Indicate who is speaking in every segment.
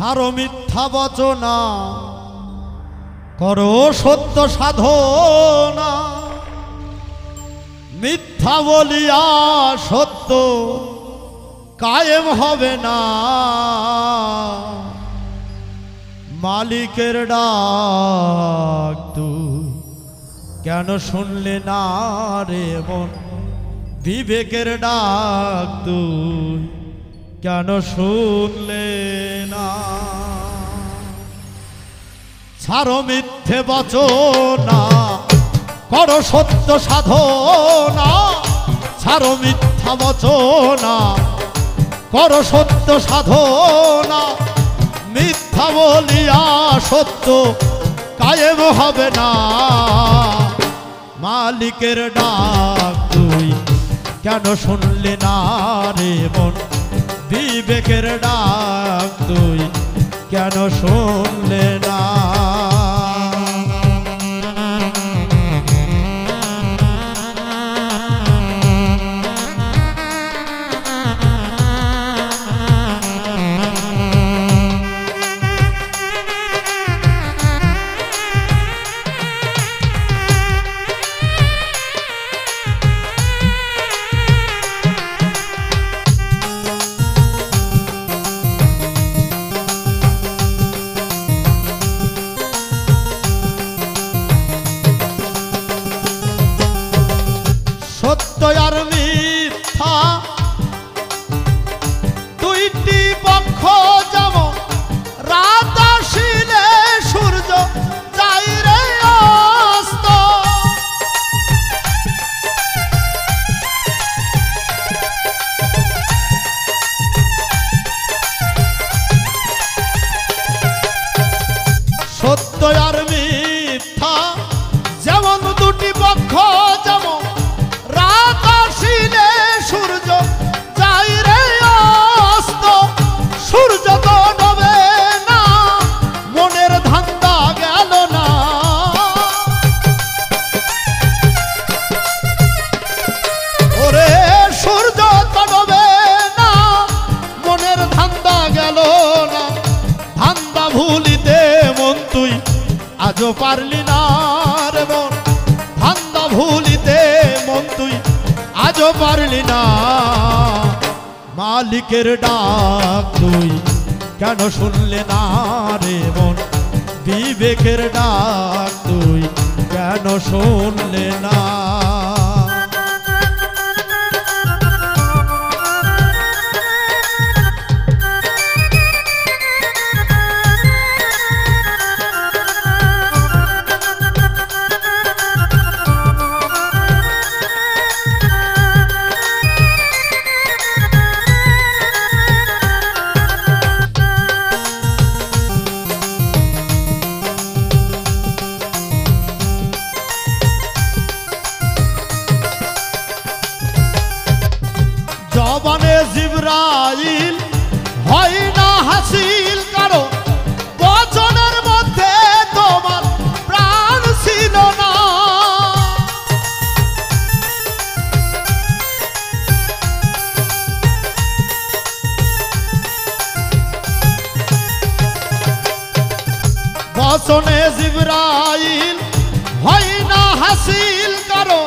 Speaker 1: ছাড়ো মিথ্যা বচনা, করো সত্য সাধনা। মিথ্যা বলিয়া সত্য কায়েম হবে না। মালিকের ডাক তুই কেন শুনলে না রে মন? বিবেকের ডাক তুই কেন শুনলে না? ছাড়ো মিথ্যে বচনা, করো সত্য সাধনা। ছাড়ো মিথ্যা বচনা, করো সত্য সাধনা। মিথ্যা বলিয়া সত্য কায়েম হবে না। মালিকের ডাক তুই কেন শুনলে না রে মন? বিবেকের ডাক তুই কেন শুনলে না? সত্য আর মিথ্যা দুইটি পক্ষ, যেমন রাত আসিলে সূর্য যায় রে অস্ত। সত্য আর মিথ্যা যেমন দুটি পক্ষ, যেমন রাত আসিলে সূর্য যায় রে অস্ত। সূর্য তো ডোবে না, মনের ধান্দা গেল না। ওরে সূর্য তো ডোবে না, মনের ধান্দা গেল না। ধান্দা ভুলিতে মন তুই আজও পারলি না রে মন। ধান্দা ভুলিতে মন তুই আজও পারলি না। মালিকের ডাক তুই কেন শুনলে না রে মন? বিবেকের ডাক তুই কেন শুনলে না? জবানে জিবরাইল হয় না হাসিল, কারো বচনের মধ্যে তোমার প্রাণ ছিল না। বচনে জিবরাইল হয় না হাসিল, কারো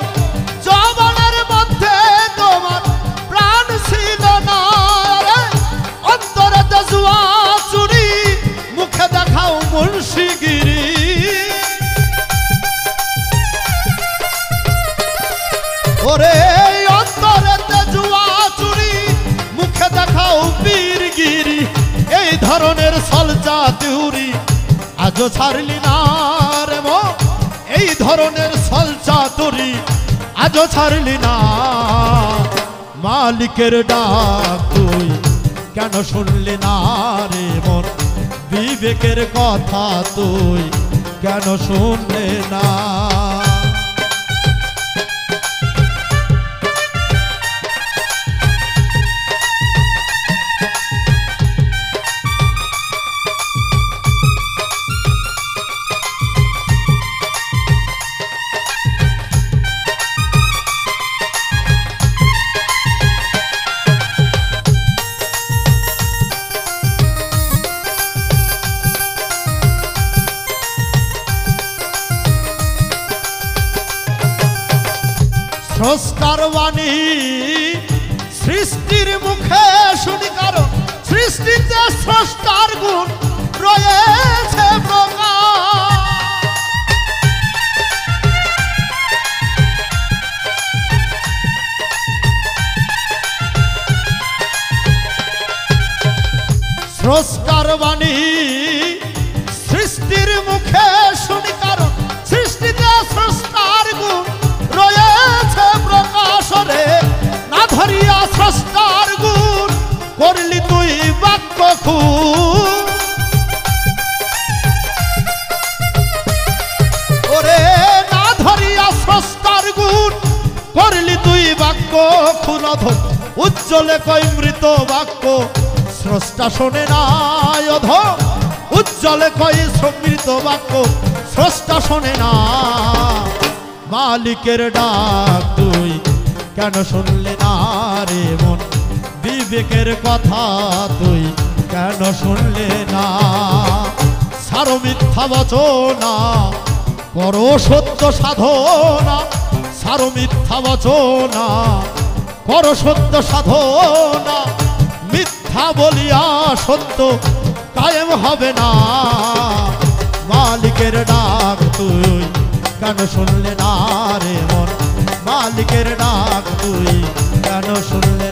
Speaker 1: জবানের মধ্যে তোমার প্রাণ ছিল না। অন্তরে জুয়া চুরি, মুখে দেখাও মুন্সিগিরি। ওরে অন্তরে জুয়া চুরি, মুখে দেখাও বীরগিরি। এই ধরনের সলচা তিউরি আজও ছাড়লি না রে মন। এই ধরনের সলচা তুরি আজও ছাড়লি না। মালিকের ডাক তুই কেন শুনলি না রে মন? বিবেকের কথা তুই কেন শুনলে না? স্রষ্টার বাণী সৃষ্টির মুখে শুনি, কারণ সৃষ্টিতে স্রষ্টার গুণ রয়েছে প্রকাশ। স্রষ্টার বাণী সৃষ্টির মুখে শুনি, কারণ সৃষ্টিতে স্রষ্টার গুণ রয়েছে প্রকাশ রে। না ধরিয়া স্রষ্টার গুণ করলি তুই বাক্য খুন, ওরে না ধরিয়া স্রষ্টার গুণ করলি তুই বাক্য খুন। অধম উজ্জ্বলে কই মৃত বাক্য স্রষ্টা শোনে না, অধম উজ্জ্বলে কই মৃত বাক্য স্রষ্টা শোনে না। মালিকের ডাক তুই কেন শুনলে না রে মন, বিবেকের কথা তুই কেন শুনলে না। সারো মিথ্যা বচনা করো সত্য সাধনা, সারো মিথ্যা বচনা করো সত্য সাধনা। মিথ্যা বলিয়া সত্য কায়েম হবে না। মালিকের ডাক তুই কেন শুনলে না রে মন, মালিকের ডাক তুই কেন শুনলে